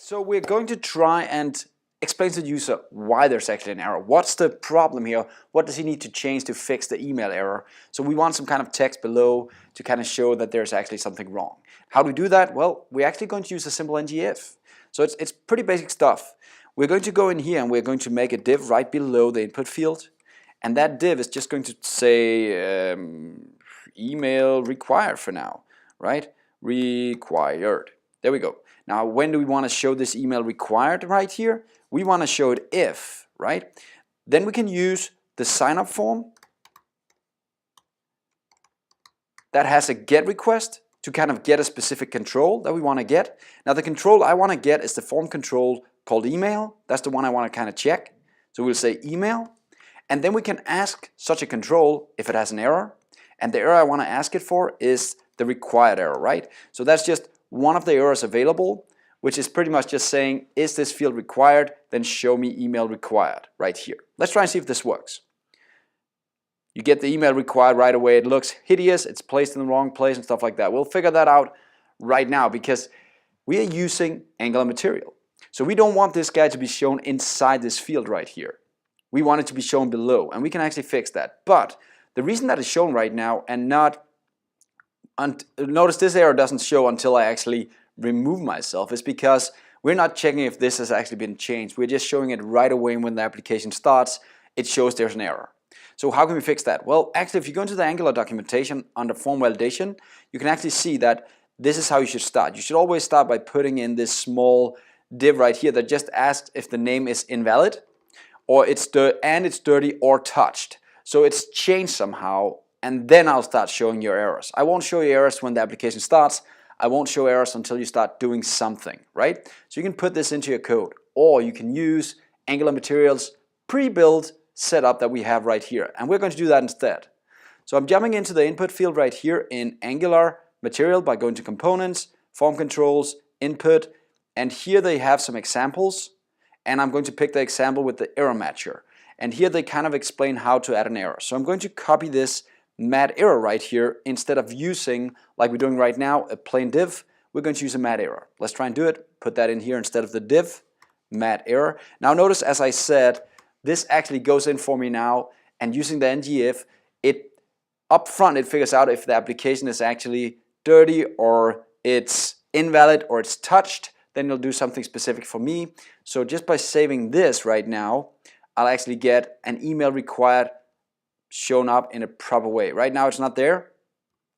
So we're going to try and explain to the user why there's actually an error. What's the problem here? What does he need to change to fix the email error? So we want some kind of text below to kind of show that there's actually something wrong. How do we do that? Well, we're actually going to use a simple ngIf. So it's pretty basic stuff. We're going to go in here and we're going to make a div right below the input field. And that div is just going to say email required for now, right? Required. There we go. Now, when do we want to show this email required right here? We want to show it if, right? Then we can use the sign up form that has a get request to kind of get a specific control that we want to get. Now, the control I want to get is the form control called email. That's the one I want to kind of check. So we'll say email, and then we can ask such a control if it has an error. And the error I want to ask it for is the required error, right? So that's just one of the errors available, which is pretty much just saying, is this field required? Then show me email required right here. Let's try and see if this works. You get the email required right away. It looks hideous. It's placed in the wrong place and stuff like that. We'll figure that out right now because we are using Angular material. So we don't want this guy to be shown inside this field right here. We want it to be shown below, and we can actually fix that. But the reason that it's shown right now and not notice this error doesn't show until I actually remove myself is because we're not checking if this has actually been changed. We're just showing it right away when the application starts. It shows there's an error. So how can we fix that? Well, actually, if you go into the Angular documentation under form validation, you can actually see that this is how you should start. You should always start by putting in this small div right here that just asks if the name is invalid or it's dirty or touched. So it's changed somehow. And then I'll start showing your errors. I won't show you errors when the application starts. I won't show errors until you start doing something, right? So you can put this into your code, or you can use Angular Materials pre-built setup that we have right here. And we're going to do that instead. So I'm jumping into the input field right here in Angular Material by going to Components, Form Controls, Input, and here they have some examples. And I'm going to pick the example with the error matcher. And here they kind of explain how to add an error. So I'm going to copy this mad error right here. Instead of using, like we're doing right now, a plain div, we're going to use a mad error. Let's try and do it. Put that in here instead of the div, mad error. Now notice, as I said, this actually goes in for me now, and using the ngIf, up front it figures out if the application is actually dirty or it's invalid or it's touched. Then it'll do something specific for me. So just by saving this right now, I'll actually get an email required shown up in a proper way. Right now it's not there.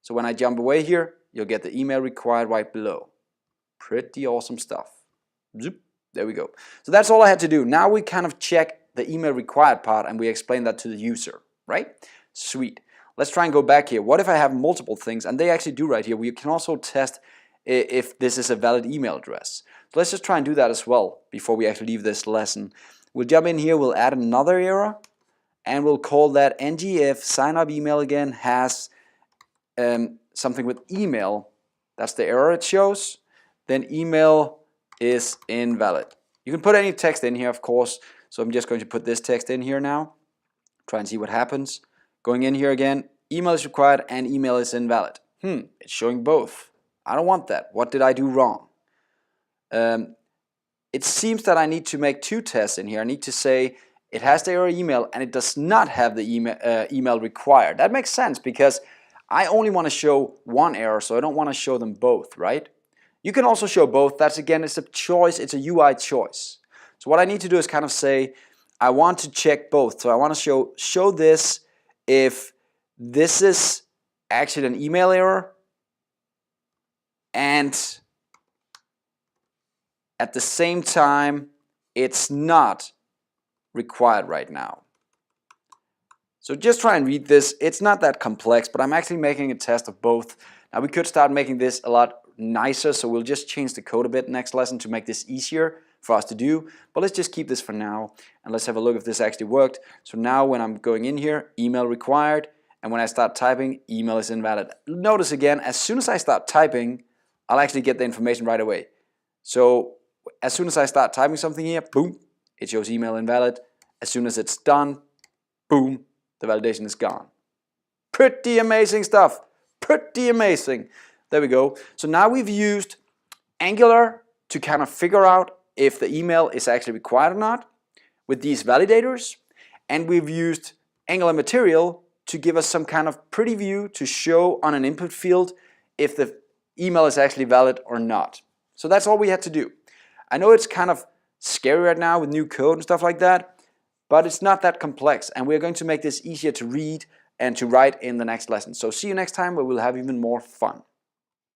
So when I jump away here, you'll get the email required right below. Pretty awesome stuff. Zoop. There we go. So that's all I had to do. Now we kind of check the email required part and we explain that to the user, right? Sweet. Let's try and go back here. What if I have multiple things? And they actually do right here. We can also test if this is a valid email address. So let's just try and do that as well before we actually leave this lesson. We'll jump in here, we'll add another error, and we'll call that ngIf sign up email again has something with email. That's the error it shows. Then email is invalid. You can put any text in here, of course. So I'm just going to put this text in here now. Try and see what happens. Going in here again, email is required and email is invalid. It's showing both. I don't want that. What did I do wrong? It seems that I need to make two tests in here. I need to say it has the error email and it does not have the email required. That makes sense because I only want to show one error, so I don't want to show them both, right? You can also show both. That's again, it's a choice, it's a UI choice. So what I need to do is kind of say, I want to check both. So I want to show this if this is actually an email error and at the same time, it's not required right now. So just try and read this. It's not that complex, but I'm actually making a test of both. Now we could start making this a lot nicer, so we'll just change the code a bit next lesson to make this easier for us to do. But let's just keep this for now, and let's have a look if this actually worked. So now when I'm going in here, email required, and when I start typing, email is invalid. Notice again, as soon as I start typing, I'll actually get the information right away. So as soon as I start typing something here, boom, it shows email invalid. As soon as it's done, boom, the validation is gone. Pretty amazing stuff. Pretty amazing. There we go. So now we've used Angular to kind of figure out if the email is actually required or not with these validators, and we've used Angular Material to give us some kind of pretty view to show on an input field if the email is actually valid or not. So that's all we had to do. I know it's kind of scary right now with new code and stuff like that, but it's not that complex, and we're going to make this easier to read and to write in the next lesson. So see you next time where we'll have even more fun.